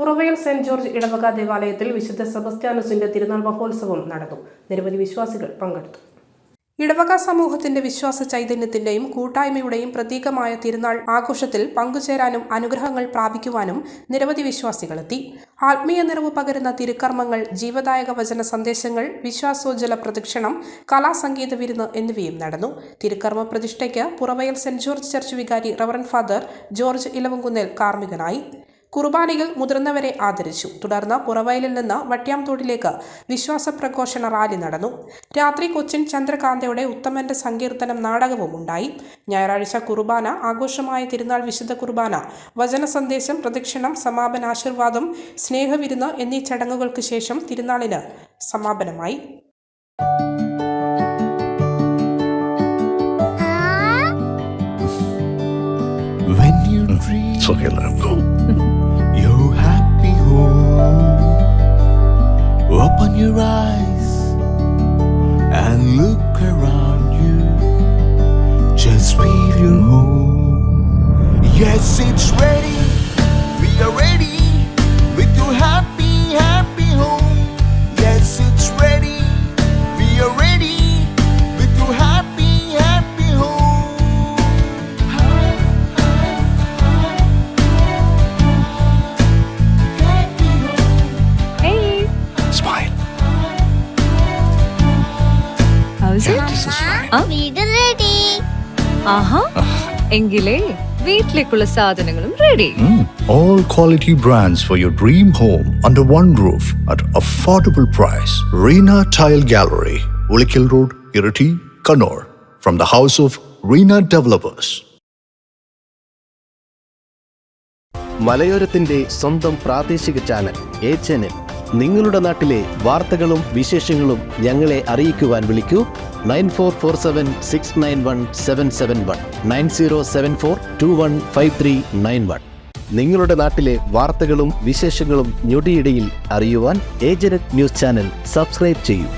Puravayal saint George ഇടവക ദേവാലയത്തിൽ വിശുദ്ധ സെബസ്ത്യാനോസിന്റെ തിരുനാൾ മഹോത്സവം നടന്നു. നിരവധി വിശ്വാസികൾ പങ്കെടുത്തു. ഇടവക സമൂഹത്തിന്റെ വിശ്വാസ ചൈതന്യത്തിന്റെയും കൂട്ടായ്മയുടെയും പ്രതീകമായ തിരുനാൾ ആഘോഷത്തിൽ പങ്കുചേരാനും അനുഗ്രഹങ്ങൾ പ്രാപിക്കുവാനും നിരവധി വിശ്വാസികളെത്തി. ആത്മീയ നിറവ് പകരുന്ന തിരുക്കർമ്മങ്ങൾ, ജീവദായക വചന സന്ദേശങ്ങൾ, വിശ്വാസോജ്വല പ്രദക്ഷിണം, കലാസംഗീത വിരുന്ന് എന്നിവയും നടന്നു. തിരുക്കർമ്മ പ്രതിഷ്ഠയ്ക്ക് പുറവയൽ സെന്റ് ജോർജ് ചർച്ച് വികാരി റവറന്റ് ഫാദർ ജോർജ് ഇലവങ്കുന്നേൽ കാർമ്മികനായി. കുർബാനയിൽ മുതിർന്നവരെ ആദരിച്ചു. തുടർന്ന് പുറവയലിൽ നിന്ന് വട്ട്യാംതോടിലേക്ക് വിശ്വാസ പ്രഘോഷണ റാലി നടന്നു. രാത്രി കൊച്ചിൻ ചന്ദ്രകാന്തയുടെ ഉത്തമന്റെ സങ്കീർത്തനം നാടകവും ഉണ്ടായി. ഞായറാഴ്ച കുർബാന, ആഘോഷമായ തിരുനാൾ വിശുദ്ധ കുർബാന, വചന സന്ദേശം, പ്രദക്ഷിണം, സമാപനാശീർവാദം, സ്നേഹവിരുന്ന് എന്നീ ചടങ്ങുകൾക്ക് ശേഷം തിരുനാളിന് സമാപനമായി. Your happy home. Open your eyes and look around you. Just feel your home. Yes, it's ready. We are ready with your happy, happy home. Yes, it's ready. We are ready with your happy, happy home. ready. എങ്കിലേ വീട്ടിലേക്കുള്ള സാധനങ്ങളും ready. All quality brands for your dream home under one roof at affordable price. Reena Tile Gallery, Ulikil Road, Irati, Kannur. From the house of Reena Developers. മലയോരത്തിന്റെ സ്വന്തം പ്രാദേശിക channel A channel. നിങ്ങളുടെ നാട്ടിലെ വാർത്തകളും വിശേഷങ്ങളും ഞങ്ങളെ അറിയിക്കുവാൻ വിളിക്കൂ 9447691771 9074215391. നിങ്ങളുടെ നാട്ടിലെ വാർത്തകളും വിശേഷങ്ങളും ഞൊടിയിടയിൽ അറിയുവാൻ ഏജനറ്റ് ന്യൂസ് ചാനൽ സബ്സ്ക്രൈബ് ചെയ്യൂ.